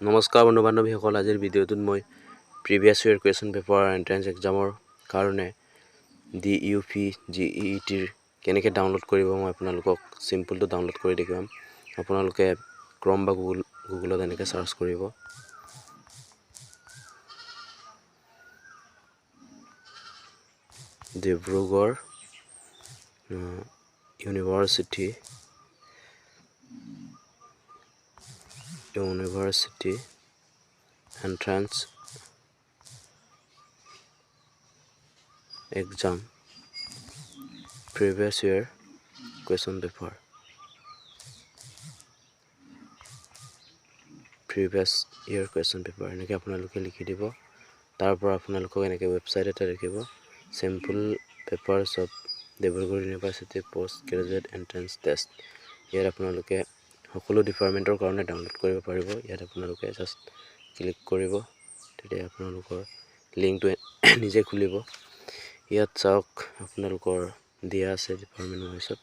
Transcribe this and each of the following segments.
নমস্কাৰ বন্ধু বান্ধৱীসকল, আজিৰ ভিডিঅ'টোত মই previous year question paper entrance এক্সামৰ কাৰণে DUP GEETৰ কেনেকৈ ডাউনলোড কৰিব মই আপোনালোকক চিম্পলটো ডাউনলোড কৰি দেখুৱাম। আপোনালোকে ক্ৰম বা গুগলত এনেকৈ চাৰ্চ কৰিব। Dibrugarh university entrance exam previous year question paper এনেকৈ আপোনালোকে লিখি দিব। তাৰ পৰা আপোনালোকক এনেকৈ ৱেবছাইট এটা দেখিব, simple papers of Dibrugarh university post graduate entrance test. ইয়াত আপোনালোকে সকলো ডিপাৰ্টমেণ্টৰ কাৰণে ডাউনলোড কৰিব পাৰিব। ইয়াত আপোনালোকে জাষ্ট ক্লিক কৰিব, তেতিয়া আপোনালোকৰ লিংকটো নিজে খুলিব। ইয়াত চাওক আপোনালোকৰ দিয়া আছে ডিপাৰ্টমেণ্ট ৱাইজত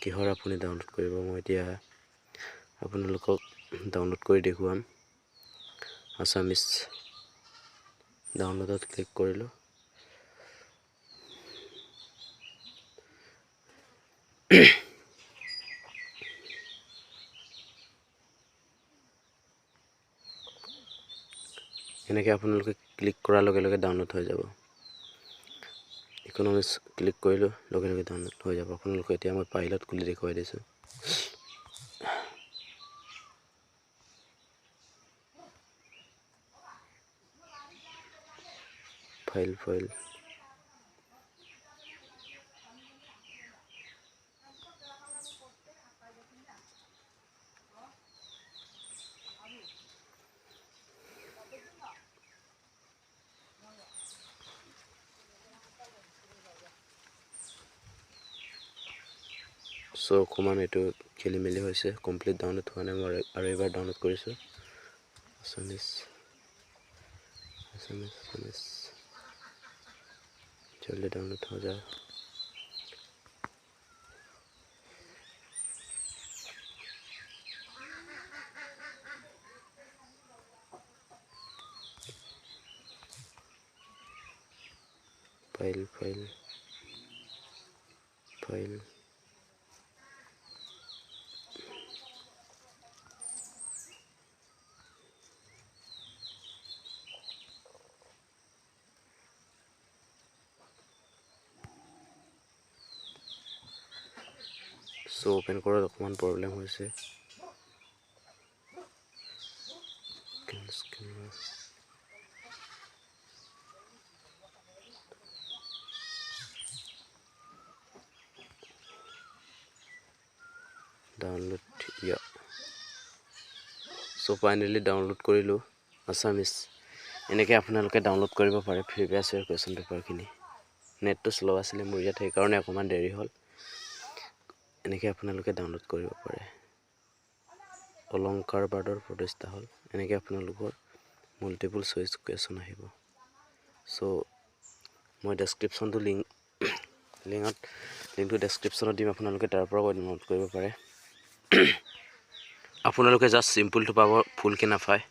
কিহৰ আপুনি ডাউনলোড কৰিব। মই এতিয়া আপোনালোকক ডাউনলোড কৰি দেখুৱাম। আছামিজ ডাউনলোডত ক্লিক কৰিলোঁ। এনেকৈ আপোনালোকে ক্লিক কৰাৰ লগে লগে ডাউনলোড হৈ যাব। ইকনমিক্স ক্লিক কৰিলোঁ, লগে লগে ডাউনলোড হৈ যাব। আপোনালোকে এতিয়া মই পাইলত খুলি দেখুৱাই দিছোঁ। ফাইল চ' অকণমান এইটো খেলি মেলি হৈছে, কমপ্লিট ডাউনলোড হোৱা নাই। মই আৰু এবাৰ ডাউনলোড কৰিছোঁ। আছামিজ জলদি ডাউনলোড হৈ যায়। ফাইল চ' অ'পেন কৰাত অকণমান প্ৰব্লেম হৈছে। ডাউনলোড চ' ফাইনেলি ডাউনলোড কৰিলোঁ আছামিজ। এনেকৈ আপোনালোকে ডাউনলোড কৰিব পাৰে প্ৰিভিয়াছ ইয়েৰ কুৱেশ্যন পেপাৰখিনি। নেটটো শ্ল' আছিলে মোৰ ইয়াত, সেইকাৰণে অকণমান দেৰি হ'ল। এনেকৈ আপোনালোকে ডাউনলোড কৰিব পাৰে। অলংকাৰবাদৰ প্ৰতিষ্ঠা হ'ল। এনেকৈ আপোনালোকৰ মাল্টিপুল চইচ কুৱেশ্যন আহিব। চ' মই ডেছক্ৰিপশ্যনটো লিংকটো ডেছক্ৰিপশ্যনত দিম, আপোনালোকে তাৰ পৰাও ডাউনলোড কৰিব পাৰে। আপোনালোকে জাষ্ট চিম্পলটো পাব, ফুলকৈ নাপায়।